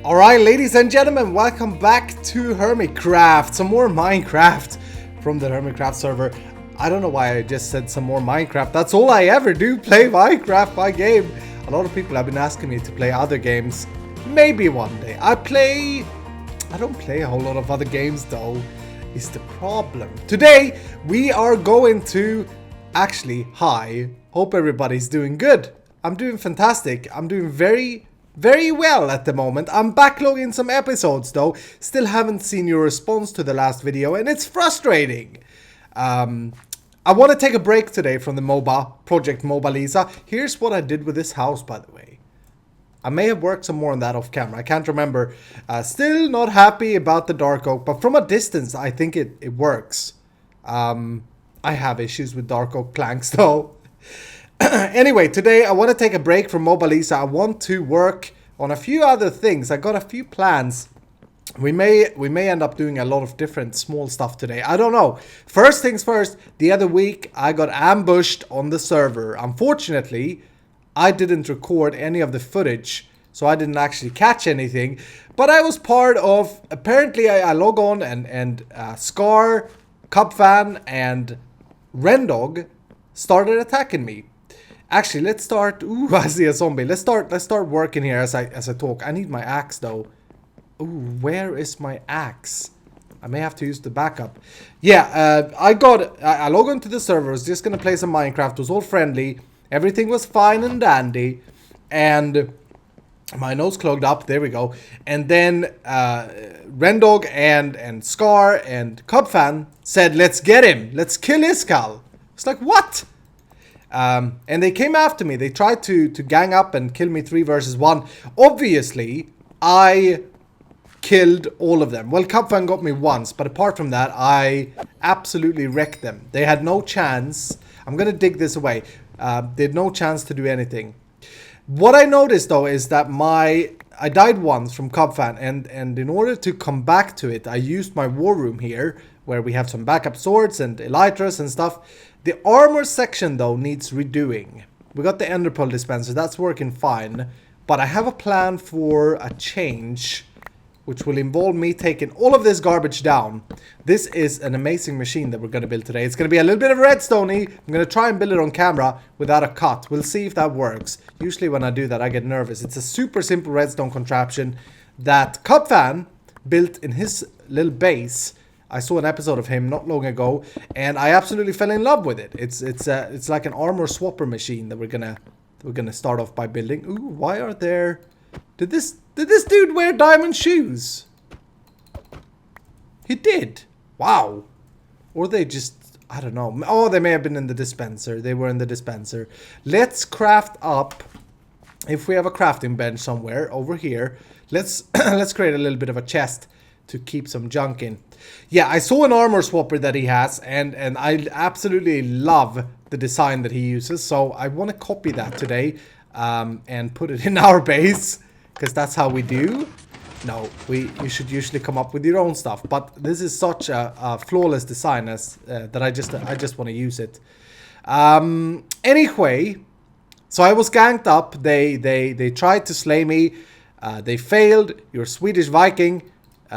Alright, ladies and gentlemen, welcome back to Hermitcraft. Some more Minecraft from the Hermitcraft server. I don't know why I just said some more Minecraft. That's all I ever do, play Minecraft, my game. A lot of people have been asking me to play other games. Maybe one day. I don't play a whole lot of other games though, is the problem. Today, we are going to... Actually, hi. Hope everybody's doing good. I'm doing fantastic. I'm doing very well at the moment. I'm backlogging some episodes though. Still haven't seen your response to the last video and it's frustrating. I want to take a break today from the MOBA, Project MOBA Lisa. Here's what I did with this house, by the way. I may have worked some more on that off camera. I can't remember. Still not happy about the dark oak, but from a distance I think it works. I have issues with dark oak planks though. Anyway, today I want to take a break from MOBA Lisa. I want to work on a few other things. I got a few plans. We may end up doing a lot of different small stuff today. I don't know. First things first, the other week I got ambushed on the server. Unfortunately, I didn't record any of the footage, so I didn't actually catch anything. But I was part of, apparently I log on and Scar, Cubfan and Rendog started attacking me. Actually, let's start. Ooh, I see a zombie. Let's start working here as I talk. I need my axe though. Ooh, where is my axe? I may have to use the backup. Yeah, I logged into the server. I was just gonna play some Minecraft. It was all friendly. Everything was fine and dandy. And my nose clogged up. There we go. And then Rendog and Scar and Cubfan said, "Let's get him. Let's kill Iskal." It's like, what? And they came after me. They tried to gang up and kill me 3 versus 1. Obviously, I killed all of them. Well, Cubfan got me once, but apart from that, I absolutely wrecked them. They had no chance. I'm gonna dig this away. They had no chance to do anything. What I noticed though is that I died once from Cubfan, and in order to come back to it, I used my war room here, where we have some backup swords and elytras and stuff. The armor section though needs redoing. We got the ender pearl dispenser, that's working fine. But I have a plan for a change, which will involve me taking all of this garbage down. This is an amazing machine that we're going to build today. It's going to be a little bit of redstone-y. I'm going to try and build it on camera without a cut. We'll see if that works. Usually when I do that, I get nervous. It's a super simple redstone contraption that Cubfan built in his little base. I saw an episode of him not long ago, and I absolutely fell in love with it. It's like an armor swapper machine that we're gonna start off by building. Ooh, why are there? Did this dude wear diamond shoes? He did. Wow. Or they just, I don't know. Oh, they may have been in the dispenser. They were in the dispenser. Let's craft up. If we have a crafting bench somewhere over here, let's create a little bit of a chest to keep some junk in. Yeah, I saw an armor swapper that he has, and I absolutely love the design that he uses. So I want to copy that today and put it in our base, because that's how we do. No, you should usually come up with your own stuff, but this is such a flawless design as that I just want to use it. Anyway, so I was ganked up. They tried to slay me. They failed. Your Swedish Viking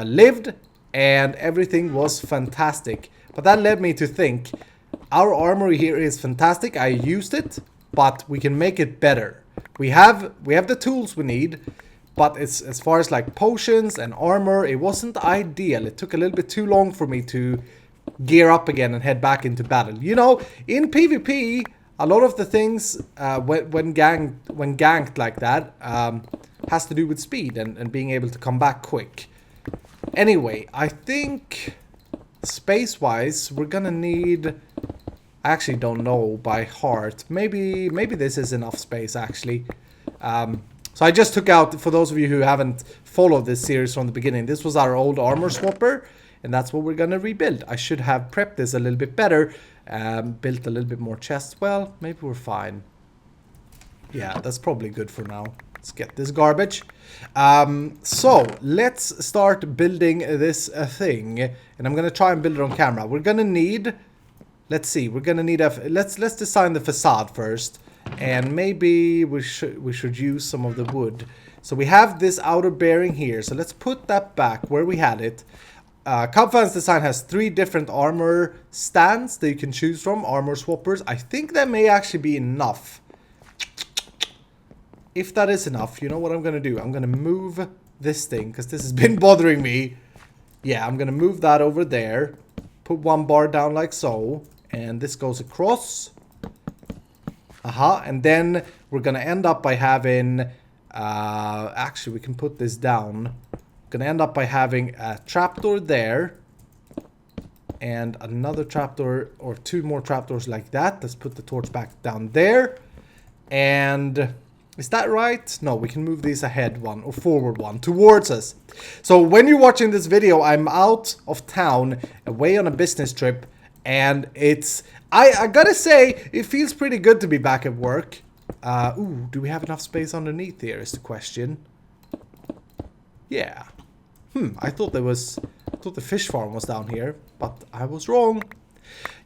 lived, and everything was fantastic. But that led me to think, our armory here is fantastic. I used it, but we can make it better. We have the tools we need, but it's, as far as like potions and armor, it wasn't ideal. It took a little bit too long for me to gear up again and head back into battle. You know, in PvP, a lot of the things when ganked like that has to do with speed and being able to come back quick. Anyway, I think space-wise, we're gonna need... I actually don't know by heart. Maybe this is enough space, actually. So I just took out, for those of you who haven't followed this series from the beginning, this was our old armor swapper, and that's what we're gonna rebuild. I should have prepped this a little bit better, built a little bit more chests. Well, maybe we're fine. Yeah, that's probably good for now. Let's get this garbage. So let's start building this thing, and I'm gonna try and build it on camera. We're gonna need, let's see, we're gonna need a, let's design the facade first, and maybe we should use some of the wood So we have this outer bearing here. So let's put that back where we had it. CubedHost design has 3 different armor stands that you can choose from, armor swappers. I think that may actually be enough. If that is enough, you know what I'm going to do? I'm going to move this thing because this has been bothering me. Yeah, I'm going to move that over there. Put 1 bar down like so. And this goes across. And then we're going to end up by having... actually, we can put this down. Gonna end up by having a trapdoor there and another trapdoor or 2 more trapdoors like that. Let's put the torch back down there. And is that right? No, we can move these ahead 1 or forward 1 towards us. So when you're watching this video, I'm out of town, away on a business trip, and it's I gotta say it feels pretty good to be back at work. Ooh, do we have enough space underneath here is the question. Yeah. I thought the fish farm was down here, but I was wrong.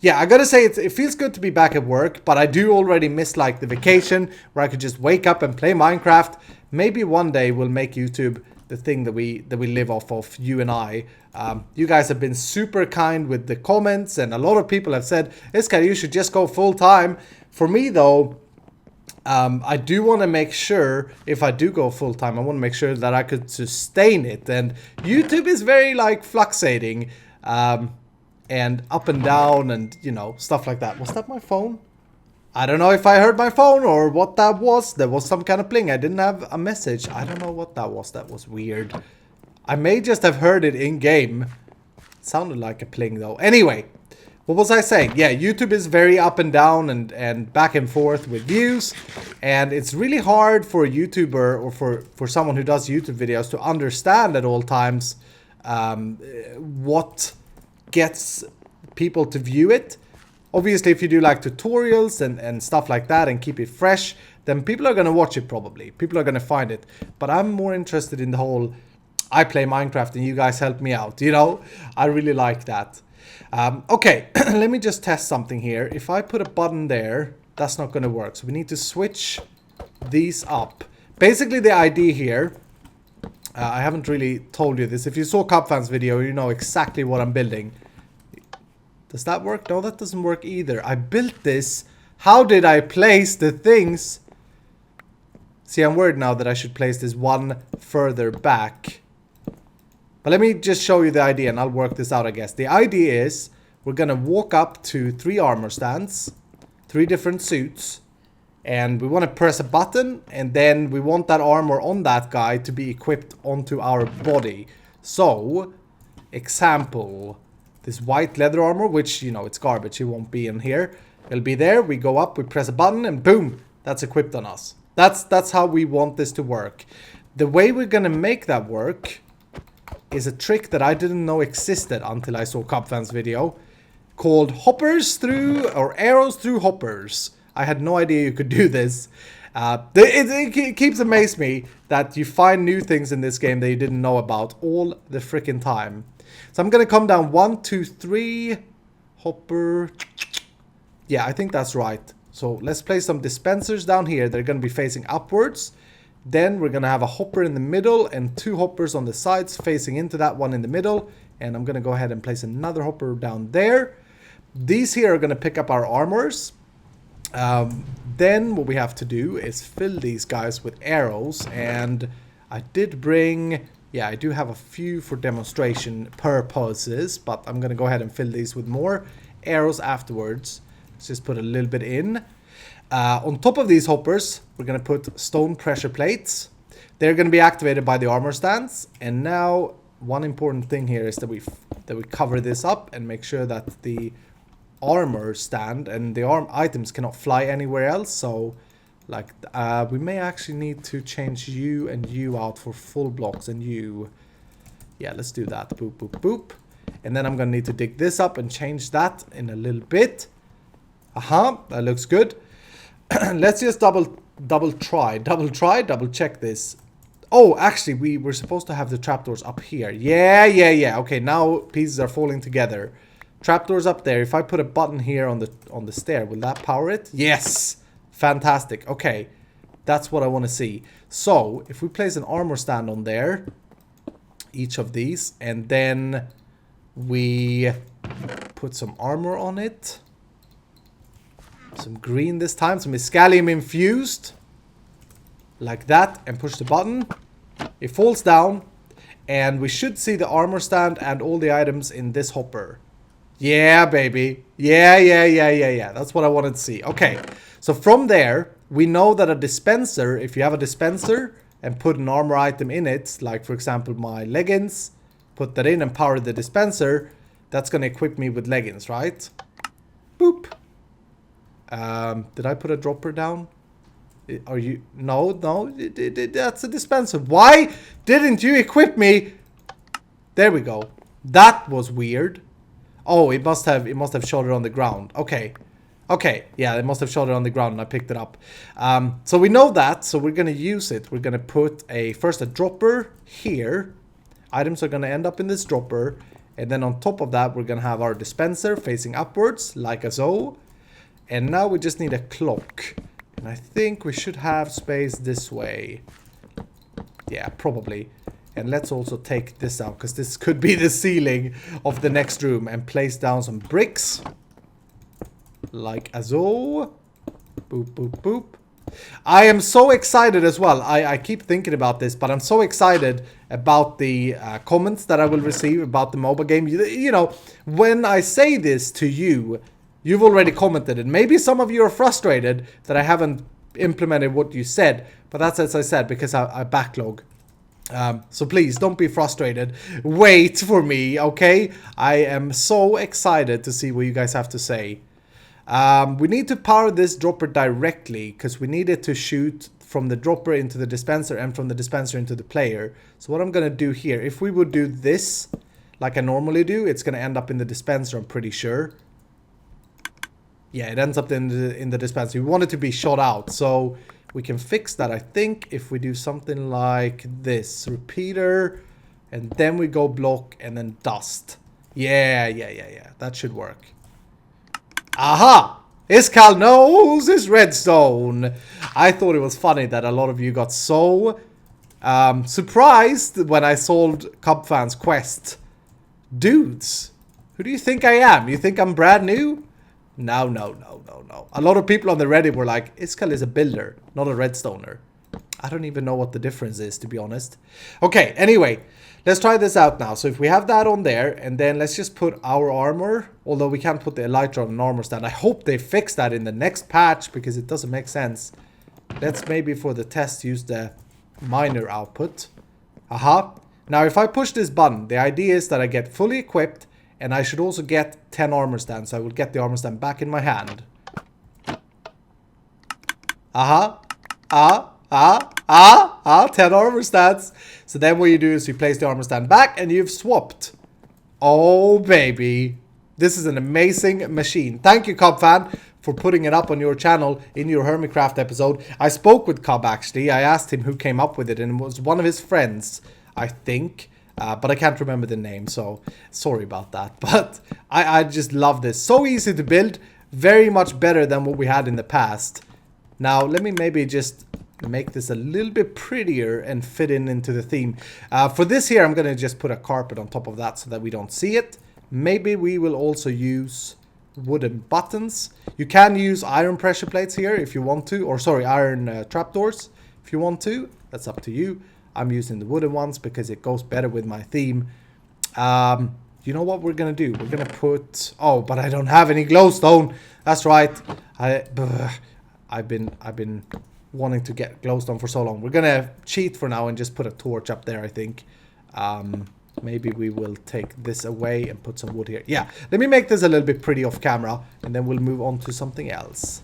Yeah, I gotta say it feels good to be back at work, but I do already miss like the vacation where I could just wake up and play Minecraft. Maybe one day we'll make YouTube the thing that we live off of, you and I. You guys have been super kind with the comments, and a lot of people have said, Iskar, you should just go full time. For me though, I do want to make sure, if I do go full-time, I want to make sure that I could sustain it. And YouTube is very, like, fluctuating. And up and down and, you know, stuff like that. Was that my phone? I don't know if I heard my phone or what that was. There was some kind of pling. I didn't have a message. I don't know what that was. That was weird. I may just have heard it in-game. It sounded like a pling, though. Anyway. What was I saying? Yeah, YouTube is very up and down and back and forth with views. And it's really hard for a YouTuber or for someone who does YouTube videos to understand at all times what gets people to view it. Obviously, if you do like tutorials and stuff like that and keep it fresh, then people are going to watch it probably. People are going to find it. But I'm more interested in the whole, I play Minecraft and you guys help me out. You know, I really like that. Okay, let me just test something here. If I put a button there, that's not going to work. So we need to switch these up. Basically, the idea here, I haven't really told you this. If you saw CubedHost's video, you know exactly what I'm building. Does that work? No, that doesn't work either. I built this. How did I place the things? See, I'm worried now that I should place this 1 further back. But let me just show you the idea and I'll work this out, I guess. The idea is we're going to walk up to 3 armor stands, 3 different suits, and we want to press a button, and then we want that armor on that guy to be equipped onto our body. So, example, this white leather armor, which, you know, it's garbage, it won't be in here. It'll be there, we go up, we press a button, and boom, that's equipped on us. That's how we want this to work. The way we're going to make that work is a trick that I didn't know existed until I saw CubedHost's video, called hoppers through, or arrows through hoppers. I had no idea you could do this. It keeps amazing me that you find new things in this game that you didn't know about all the freaking time. So I'm gonna come down 1, 2, 3, hopper. Yeah, I think that's right. So let's place some dispensers down here. They're gonna be facing upwards. Then we're gonna have a hopper in the middle and 2 hoppers on the sides facing into that one in the middle. And I'm gonna go ahead and place another hopper down there. These here are gonna pick up our armors. Then what we have to do is fill these guys with arrows, and I did bring, yeah, I do have a few for demonstration purposes, but I'm gonna go ahead and fill these with more arrows afterwards. Let's just put a little bit in. On top of these hoppers, we're gonna put stone pressure plates. They're gonna be activated by the armor stands, and now one important thing here is that we cover this up and make sure that the armor stand and the arm items cannot fly anywhere else. So like we may actually need to change you and you out for full blocks, and you, yeah, let's do that. Boop, boop, boop. And then I'm gonna need to dig this up and change that in a little bit. That looks good. Let's just double check this. Oh, actually we were supposed to have the trapdoors up here. Yeah. Okay, now pieces are falling together. Trapdoors up there. If I put a button here on the stair, will that power it? Yes! Fantastic. Okay. That's what I want to see. So, if we place an armor stand on there, each of these, and then we put some armor on it. Some green this time, some Iscalium infused. Like that, and push the button. It falls down, and we should see the armor stand and all the items in this hopper. Yeah, baby. Yeah. That's what I wanted to see. Okay, so from there, we know that a dispenser, if you have a dispenser and put an armor item in it, like for example my leggings, put that in and power the dispenser, that's going to equip me with leggings, right? Boop. Did I put a dropper down? Are you... No, that's a dispenser. Why didn't you equip me? There we go. That was weird. Oh, it must have showed it on the ground. Okay. Yeah, it must have showed it on the ground and I picked it up. So we know that, so we're going to use it. We're going to put first a dropper here. Items are going to end up in this dropper. And then on top of that, we're going to have our dispenser facing upwards, like so. And now we just need a clock. And I think we should have space this way. Yeah, probably. And let's also take this out, because this could be the ceiling of the next room. And place down some bricks. Like so. Boop, boop, boop. I am so excited as well. I keep thinking about this, but I'm so excited about the comments that I will receive about the mobile game. You know, when I say this to you, you've already commented, and maybe some of you are frustrated that I haven't implemented what you said, but that's as I said, because I backlog. So please, don't be frustrated. Wait for me, okay? I am so excited to see what you guys have to say. We need to power this dropper directly, because we need it to shoot from the dropper into the dispenser and from the dispenser into the player. So what I'm going to do here, if we would do this like I normally do, it's going to end up in the dispenser, I'm pretty sure. Yeah, it ends up in the dispenser. We want it to be shot out, so we can fix that, I think, if we do something like this. Repeater, and then we go block, and then dust. Yeah. That should work. Aha! Iskal knows his redstone. I thought it was funny that a lot of you got so surprised when I solved Cubfan's quest. Dudes, who do you think I am? You think I'm brand new? No. A lot of people on the Reddit were like, Iskal is a builder, not a redstoner. I don't even know what the difference is, to be honest. Okay, anyway, let's try this out now. So if we have that on there, and then let's just put our armor, although we can't put the elytra on an armor stand. I hope they fix that in the next patch, because it doesn't make sense. Let's maybe for the test use the miner output. Aha. Now if I push this button, the idea is that I get fully equipped, and I should also get 10 armor stands. So I will get the armor stand back in my hand. Aha. 10 armor stands. So then what you do is you place the armor stand back and you've swapped. Oh, baby. This is an amazing machine. Thank you, Cubfan, for putting it up on your channel in your Hermitcraft episode. I spoke with Cub, actually. I asked him who came up with it, and it was one of his friends, I think. But I can't remember the name, so sorry about that. But I just love this. So easy to build. Very much better than what we had in the past. Now, let me maybe just make this a little bit prettier and fit into the theme. For this here, I'm going to just put a carpet on top of that so that we don't see it. Maybe we will also use wooden buttons. You can use iron pressure plates here if you want to. Or sorry, iron trapdoors if you want to. That's up to you. I'm using the wooden ones because it goes better with my theme. You know what we're going to do? We're going to put... Oh, but I don't have any glowstone. That's right. I've been wanting to get glowstone for so long. We're going to cheat for now and just put a torch up there, I think. Maybe we will take this away and put some wood here. Yeah, let me make this a little bit pretty off camera, and then we'll move on to something else.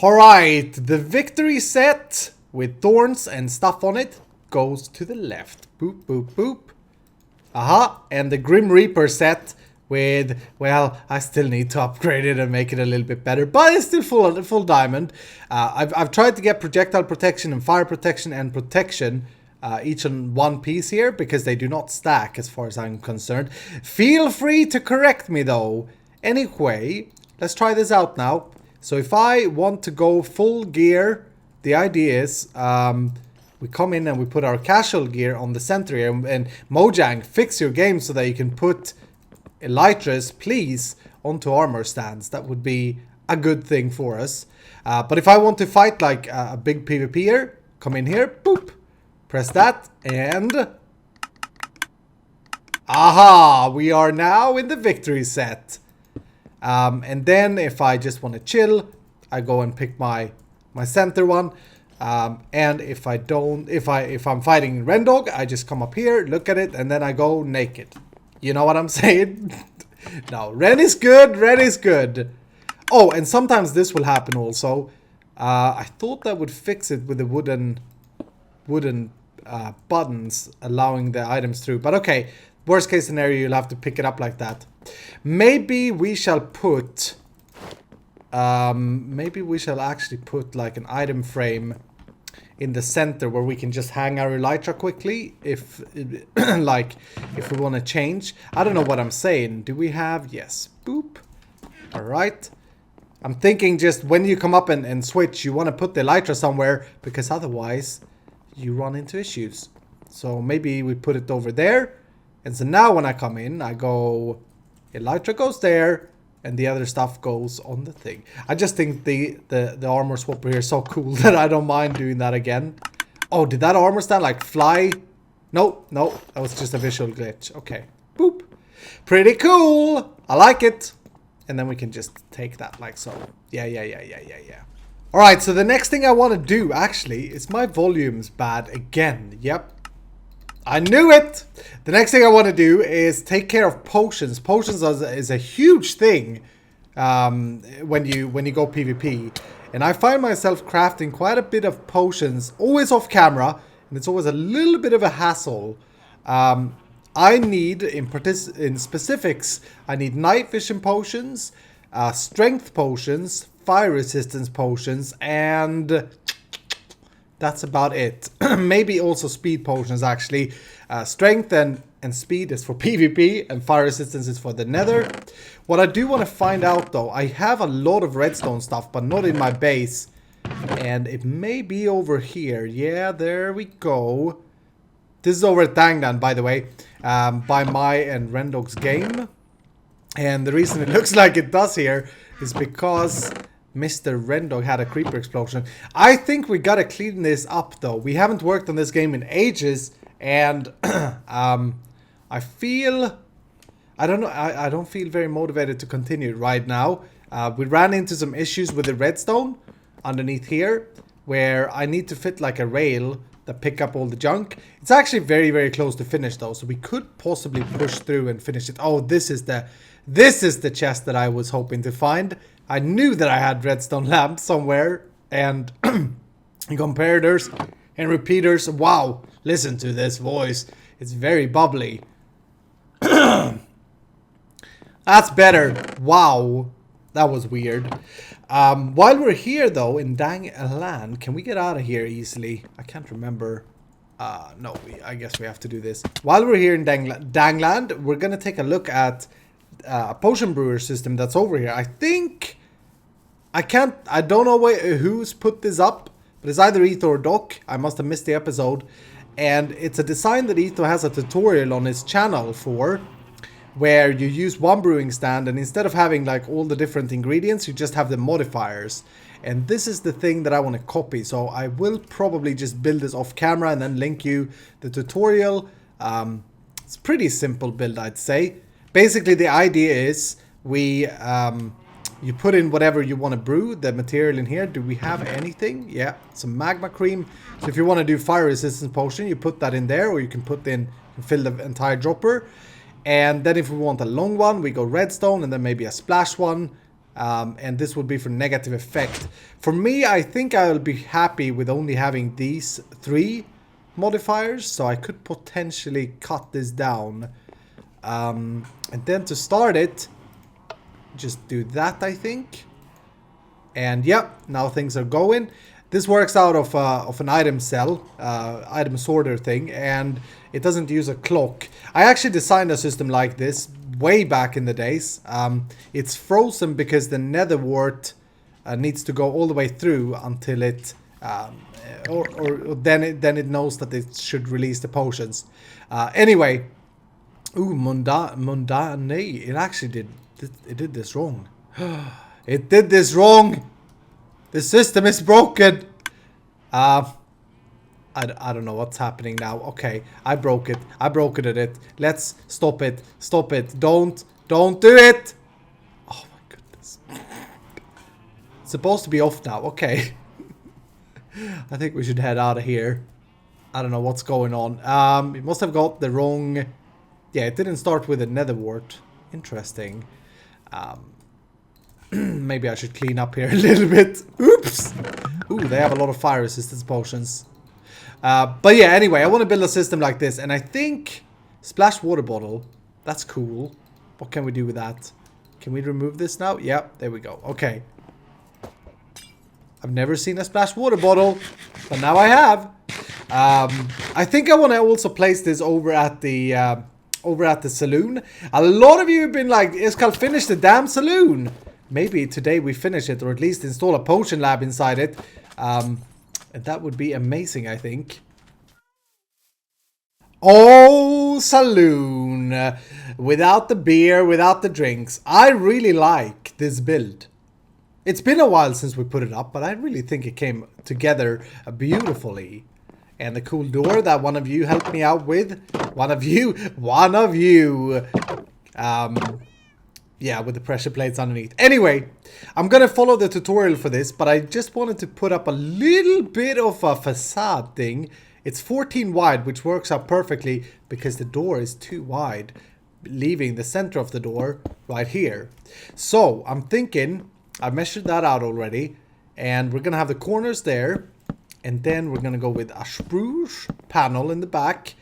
Alright, the victory set with thorns and stuff on it goes to the left. Boop, boop, boop. Aha, and the Grim Reaper set with, well, I still need to upgrade it and make it a little bit better, but it's still full diamond. I've tried to get projectile protection and fire protection and protection each on one piece here, because they do not stack as far as I'm concerned. Feel free to correct me though. Anyway, let's try this out now. So if I want to go full gear, the idea is we come in and we put our casual gear on the center here. And Mojang, fix your game so that you can put elytras, please, onto armor stands. That would be a good thing for us. But if I want to fight like a big PvPer, come in here, boop, press that, and aha, we are now in the victory set. And then if I just want to chill, I go and pick my center one. And if I'm fighting Rendog, I just come up here, look at it, and then I go naked. You know what I'm saying? No, Ren is good, Ren is good. Oh, and sometimes this will happen also. I thought that would fix it with the wooden buttons allowing the items through. But okay, worst case scenario, you'll have to pick it up like that. Maybe we shall put... maybe we shall actually put like an item frame in the center where we can just hang our elytra quickly if like if we want to change. I don't know what I'm saying. Do we have... Yes. Boop. All right. I'm thinking just when you come up and switch, you want to put the elytra somewhere because otherwise you run into issues. So maybe we put it over there. And so now when I come in, I go... Elytra goes there. And the other stuff goes on the thing. I just think the armor swapper here is so cool that I don't mind doing that again. Oh, did that armor stand like fly? No, no, that was just a visual glitch. Okay, boop. Pretty cool. I like it. And then we can just take that like so. Yeah. All right, so the next thing I want to do actually is my volume's bad again. Yep. I knew it! The next thing I want to do is take care of potions. Potions is a huge thing when you go PvP. And I find myself crafting quite a bit of potions, always off camera. And it's always a little bit of a hassle. I need, in specifics, I need night vision potions, strength potions, fire resistance potions, and... that's about it. Maybe also speed potions actually. Strength and speed is for PvP and fire resistance is for the nether. What I do want to find out though, I have a lot of redstone stuff but not in my base. And it may be over here. Yeah, there we go. This is over at Dangland, by the way. By my and Rendog's game. And the reason it looks like it does here is because... Mr. Rendog had a creeper explosion. I think we gotta clean this up though. We haven't worked on this game in ages. And I feel... I don't know. I don't feel very motivated to continue right now. We ran into some issues with the redstone underneath here. Where I need to fit like a rail that pick up all the junk. It's actually very, very close to finish though. So we could possibly push through and finish it. Oh, this is the chest that I was hoping to find. I knew that I had redstone lamps somewhere, and comparators and repeaters. Wow, listen to this voice. It's very bubbly. That's better. Wow, that was weird. While we're here, though, in Dangland, can we get out of here easily? I can't remember. No, I guess we have to do this. While we're here in Dangland, we're going to take a look at... a potion brewer system that's over here. I think I don't know who's put this up, but it's either Etho or Doc. I must have missed the episode. And it's a design that Etho has a tutorial on his channel for, where you use one brewing stand and instead of having like all the different ingredients, you just have the modifiers. And this is the thing that I want to copy. So I will probably just build this off camera and then link you the tutorial. It's a pretty simple build, I'd say. Basically, the idea is you put in whatever you want to brew, the material in here. Do we have anything? Yeah, some magma cream. So if you want to do fire resistance potion, you put that in there, or you can put in and fill the entire dropper. And then if we want a long one, we go redstone and then maybe a splash one. And this would be for negative effect. For me, I think I'll be happy with only having these 3 modifiers. So I could potentially cut this down. And then to start it, just do that, I think. And yep, now things are going. This works out of an item cell, item sorter thing, and it doesn't use a clock. I actually designed a system like this way back in the days. It's frozen because the nether wart needs to go all the way through until it, or then it knows that it should release the potions. Anyway, ooh, mundane. It actually did this wrong. It did this wrong. The system is broken. I don't know what's happening now. Okay, I broke it. I broke it at it. Let's stop it. Stop it. Don't do it. Oh my goodness. It's supposed to be off now. Okay. I think we should head out of here. I don't know what's going on. It must have got the wrong... Yeah, it didn't start with a nether wart. Interesting. Maybe I should clean up here a little bit. Oops. Ooh, they have a lot of fire resistance potions. But yeah, anyway, I want to build a system like this. And I think splash water bottle. That's cool. What can we do with that? Can we remove this now? Yep, there we go. Okay. I've never seen a splash water bottle, but now I have. I think I want to also place this over at the saloon. A lot of you have been like, Iskal, finish the damn saloon. Maybe today we finish it, or at least install a potion lab inside it. And that would be amazing, I think. Oh, saloon. Without the beer, without the drinks. I really like this build. It's been a while since we put it up, but I really think it came together beautifully. And the cool door that one of you helped me out with. One of you. Yeah, with the pressure plates underneath. Anyway, I'm going to follow the tutorial for this, but I just wanted to put up a little bit of a facade thing. It's 14 wide, which works out perfectly because the door is too wide, leaving the center of the door right here. So I'm thinking, I measured that out already, and we're going to have the corners there. And then we're going to go with a spruce panel in the back.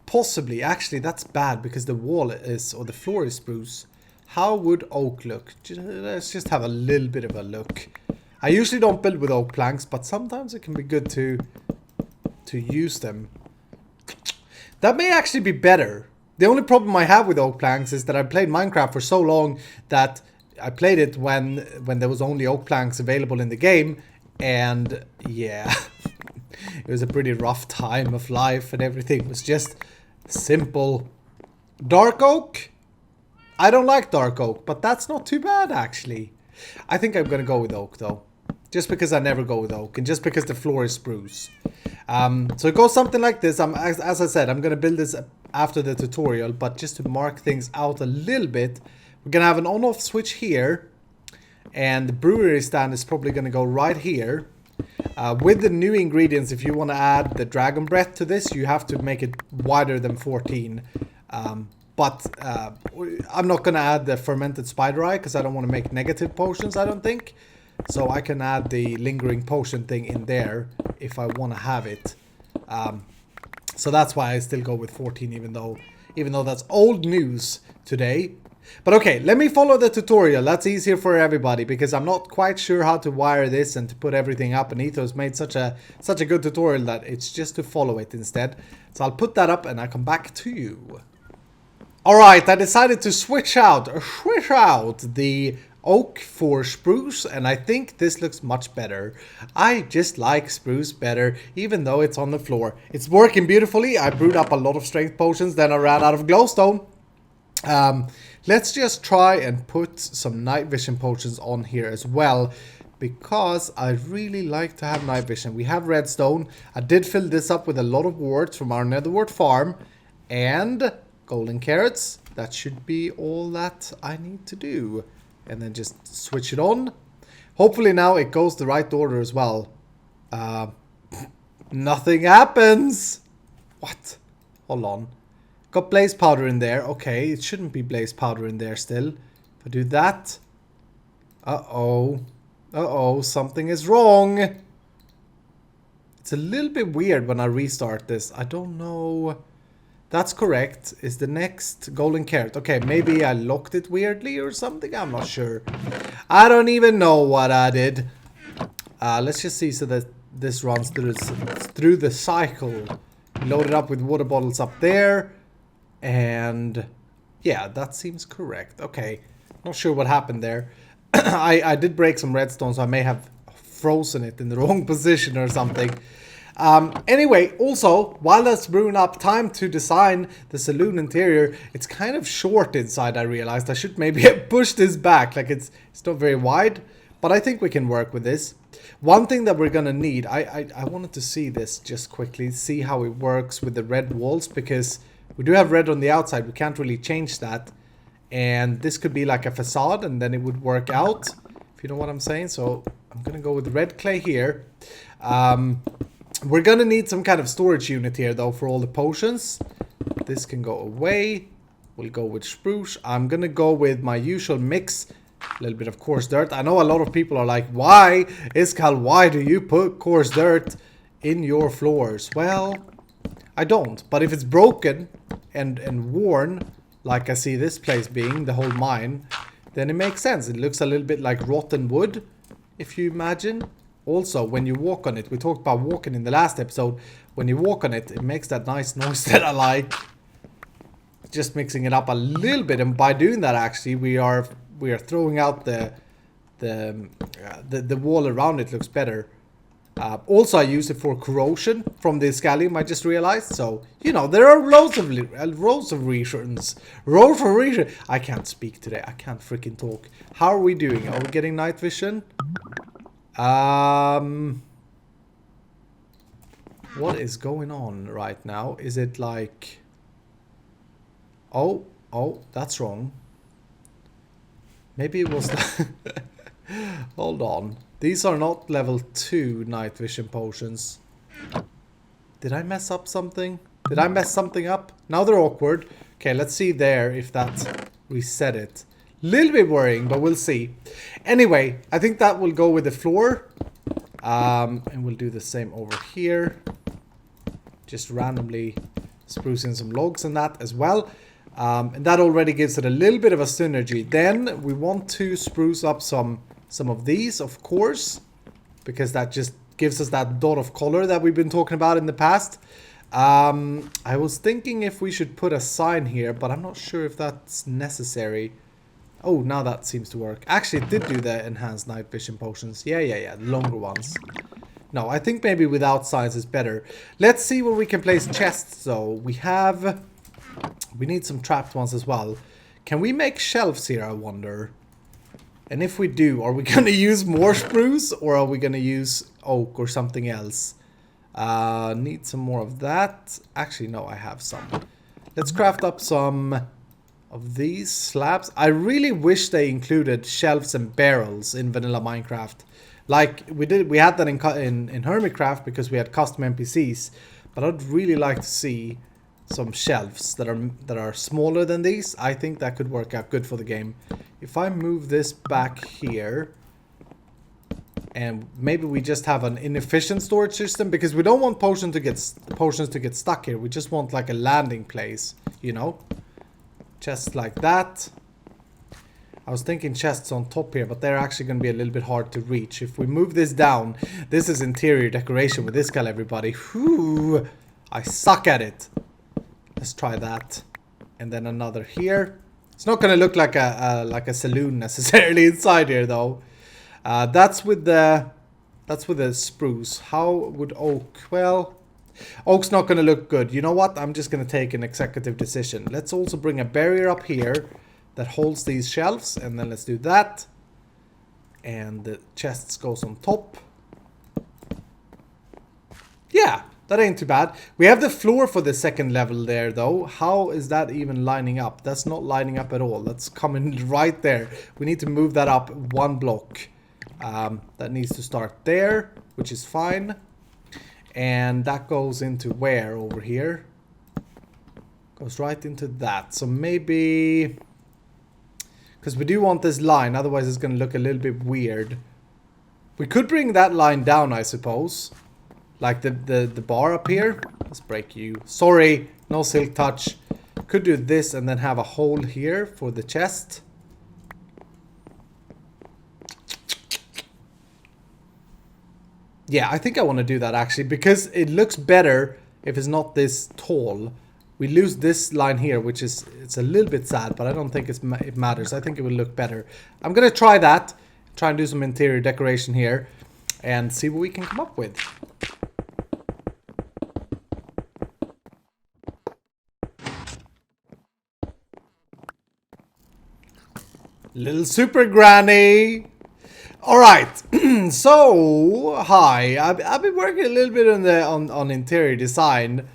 Possibly, actually, that's bad because the wall is, or the floor is spruce. How would oak look? Let's just have a little bit of a look. I usually don't build with oak planks, but sometimes it can be good to use them. That may actually be better. The only problem I have with oak planks is that I played Minecraft for so long that I played it when there was only oak planks available in the game. And yeah, it was a pretty rough time of life and everything was just simple. Dark oak? I don't like dark oak, but that's not too bad actually. I think I'm gonna go with oak though. Just because I never go with oak and just because the floor is spruce. So it goes something like this. As I said, I'm gonna build this after the tutorial, but just to mark things out a little bit, we're gonna have an on-off switch here. And the brewery stand is probably going to go right here. With the new ingredients, if you want to add the dragon breath to this, you have to make it wider than 14. But I'm not going to add the fermented spider eye because I don't want to make negative potions, I don't think. So I can add the lingering potion thing in there if I want to have it. So that's why I still go with 14 even though that's old news today. But okay, let me follow the tutorial. That's easier for everybody because I'm not quite sure how to wire this and to put everything up. And Ethos made such a good tutorial that it's just to follow it instead. So I'll put that up and I'll come back to you. Alright, I decided to switch out the oak for spruce, and I think this looks much better. I just like spruce better, even though it's on the floor. It's working beautifully. I brewed up a lot of strength potions, then I ran out of glowstone. Let's just try and put some night vision potions on here as well, because I really like to have night vision. We have redstone. I did fill this up with a lot of warts from our nether wart farm and golden carrots. That should be all that I need to do. And then just switch it on. Hopefully now it goes the right order as well. Nothing happens. What? Hold on. Got blaze powder in there. Okay, it shouldn't be blaze powder in there still. If I do that. Uh-oh. Uh-oh, something is wrong. It's a little bit weird when I restart this. I don't know. That's correct. Is the next golden carrot. Okay, maybe I locked it weirdly or something. I'm not sure. I don't even know what I did. Let's just see so that this runs through the cycle. Load it up with water bottles up there. And yeah, that seems correct. Okay, not sure what happened there. I did break some redstone, so I may have frozen it in the wrong position or something. Anyway, also, while that's brewing up, time to design the saloon interior. It's kind of short inside, I realized. I should maybe push this back, like it's not very wide, but I think we can work with this. One thing that we're gonna need, I wanted to see this just quickly, see how it works with the red walls, because we do have red on the outside, we can't really change that. And this could be like a facade, and then it would work out, if you know what I'm saying. So I'm gonna go with red clay here. We're gonna need some kind of storage unit here though for all the potions. This can go away. We'll go with spruce. I'm gonna go with my usual mix, a little bit of coarse dirt. I know a lot of people are like, why, Iskal, why do you put coarse dirt in your floors? Well, I don't, but if it's broken and worn, like I see this place being, the whole mine, then it makes sense. It looks a little bit like rotten wood, if you imagine. Also, when you walk on it, we talked about walking in the last episode. When you walk on it, it makes that nice noise that I like. Just mixing it up a little bit, and by doing that, actually, we are throwing out the wall around it looks better. Also, I use it for corrosion from the scallium, I just realized. So, you know, there are loads of reasons. I can't speak today. I can't freaking talk. How are we doing? Are we getting night vision? What is going on right now? Is it like... Oh, that's wrong. Maybe it was... Hold on. These are not level 2 night vision potions. Did I mess up something? Did I mess something up? Now they're awkward. Okay, let's see there if that reset it. Little bit worrying, but we'll see. Anyway, I think that will go with the floor. And we'll do the same over here. Just randomly spruce in some logs and that as well. And that already gives it a little bit of a synergy. Then we want to spruce up some of these, of course, because that just gives us that dot of color that we've been talking about in the past. I was thinking if we should put a sign here, but I'm not sure if that's necessary. Oh, now that seems to work. Actually, it did do the enhanced night vision potions. Yeah, the longer ones. No, I think maybe without signs is better. Let's see where we can place chests, though. We need some trapped ones as well. Can we make shelves here, I wonder? And if we do, are we going to use more spruce or are we going to use oak or something else? Need some more of that. Actually, no, I have some. Let's craft up some of these slabs. I really wish they included shelves and barrels in vanilla Minecraft. Like we had that in Hermitcraft because we had custom NPCs. But I'd really like to see some shelves that are smaller than these. I think that could work out good for the game. If I move this back here, and maybe we just have an inefficient storage system because we don't want potions to get stuck here. We just want like a landing place, you know, just like that. I was thinking chests on top here, but they're actually going to be a little bit hard to reach. If we move this down, this is interior decoration with this guy, everybody. Whew, I suck at it. Let's try that, and then another here. It's not gonna look like a saloon necessarily inside here though. That's with the spruce. How would oak? Well, oak's not gonna look good. You know what? I'm just gonna take an executive decision. Let's also bring a barrier up here that holds these shelves, and then let's do that. And the chests goes on top. Yeah. That ain't too bad. We have the floor for the second level there, though. How is that even lining up? That's not lining up at all. That's coming right there. We need to move that up one block. That needs to start there, which is fine. And that goes into where over here? Goes right into that. So maybe... because we do want this line, otherwise it's going to look a little bit weird. We could bring that line down, I suppose. Like the bar up here. Let's break you. Sorry, no silk touch. Could do this and then have a hole here for the chest. Yeah, I think I want to do that actually, because it looks better if it's not this tall. We lose this line here, which is, it's a little bit sad, but I don't think it matters. I think it will look better. I'm going to try that. try and do some interior decoration here and see what we can come up with. Little super granny. All right. So, hi. I've been working a little bit on interior design.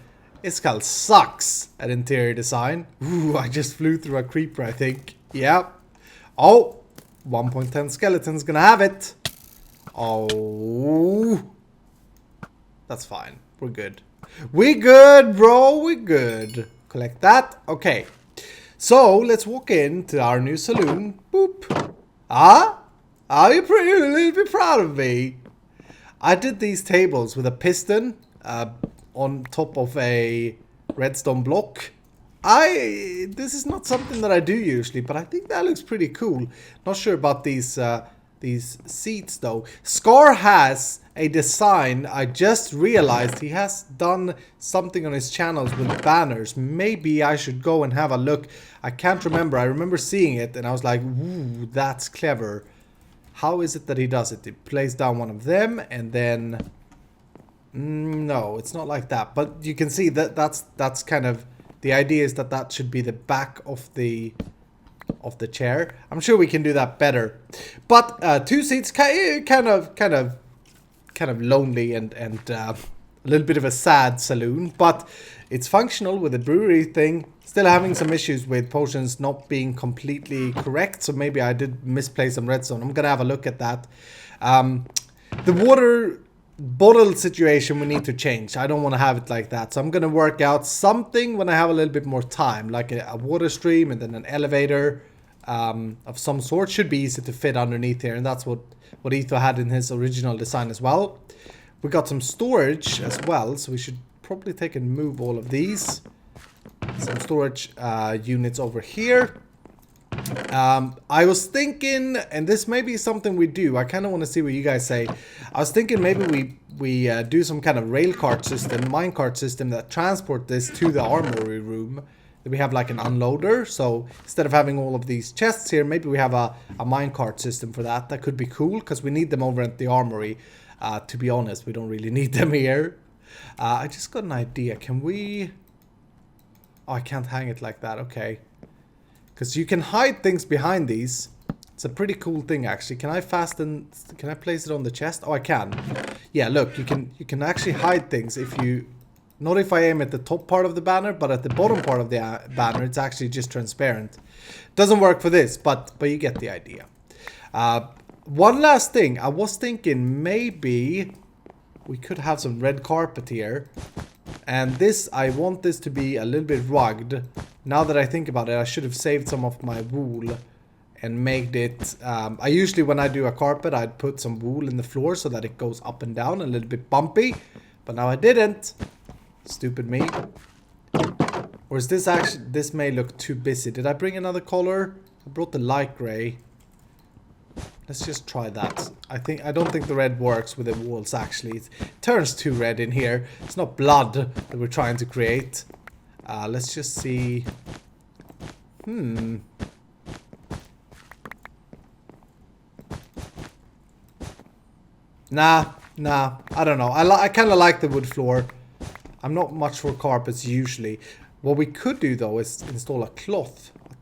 Iskall sucks at interior design. Ooh, I just flew through a creeper, I think. Yeah. Oh, 1.10 skeleton's gonna have it. Oh. That's fine. We're good. We good, bro. We good. Collect that. Okay. So, let's walk into our new saloon. Boop. Ah? Are you pretty, a little bit proud of me? I did these tables with a piston on top of a redstone block. This is not something that I do usually, but I think that looks pretty cool. Not sure about these seats though. Scar has a design. I just realized he has done something on his channels with banners. Maybe I should go and have a look. I can't remember. I remember seeing it and I was like, ooh, that's clever. How is it that he does it? He plays down one of them and then... no, it's not like that. But you can see that that's kind of... The idea is that that should be the back of the chair. I'm sure we can do that better. But 2 seats, kind of lonely and a little bit of a sad saloon. But it's functional with the brewery thing. Still having some issues with potions not being completely correct. So maybe I did misplace some redstone. I'm gonna have a look at that. The water bottle situation we need to change. I don't want to have it like that. So I'm gonna work out something when I have a little bit more time. Like a water stream and then an elevator of some sort. Should be easy to fit underneath here. And that's what Etho had in his original design as well. We got some storage as well. So we should probably take and move all of these. Some storage units over here. I was thinking, and this may be something we do. I kind of want to see what you guys say. I was thinking maybe we do some kind of rail cart system, minecart system that transport this to the armory room. We have like an unloader. So instead of having all of these chests here, maybe we have a minecart system for that. That could be cool because we need them over at the armory. To be honest, we don't really need them here. I just got an idea. Can we... Oh, I can't hang it like that. Okay. Because you can hide things behind these. It's a pretty cool thing, actually. Can I Can I place it on the chest? Oh, I can. Yeah, look. You can actually hide things if you... Not if I aim at the top part of the banner, but at the bottom part of the banner, it's actually just transparent. Doesn't work for this, but you get the idea. One last thing. I was thinking maybe we could have some red carpet here. And this, I want this to be a little bit rugged. Now that I think about it, I should have saved some of my wool and made it... I usually, when I do a carpet, I'd put some wool in the floor so that it goes up and down, a little bit bumpy. But now I didn't. Stupid me. Or is this actually... This may look too busy. Did I bring another color? I brought the light gray. Let's just try that. I don't think the red works with the walls, actually. It turns too red in here. It's not blood that we're trying to create. Let's just see. Nah, I don't know. I kind of like the wood floor. I'm not much for carpets usually. What we could do though is install a cloth, a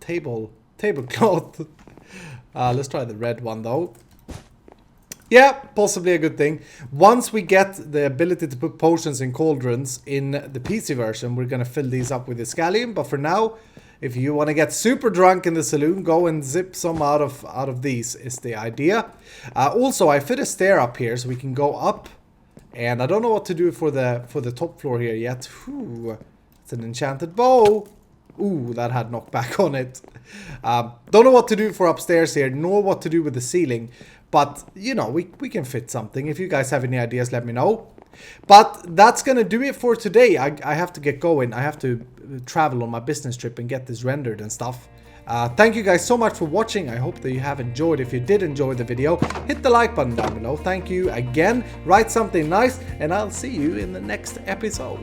tablecloth. Let's try the red one though. Yeah, possibly a good thing. Once we get the ability to put potions in cauldrons in the PC version, we're going to fill these up with the scallion. But for now, if you want to get super drunk in the saloon, go and zip some out of these is the idea. Also, I fit a stair up here so we can go up. And I don't know what to do for the top floor here yet. Ooh, it's an enchanted bow. Ooh, that had knockback on it. Don't know what to do for upstairs here, nor what to do with the ceiling. But, you know, we can fit something. If you guys have any ideas, let me know. But that's going to do it for today. I have to get going. I have to travel on my business trip and get this rendered and stuff. Thank you guys so much for watching. I hope that you have enjoyed. If you did enjoy the video, hit the like button down below. Thank you again. Write something nice, and I'll see you in the next episode.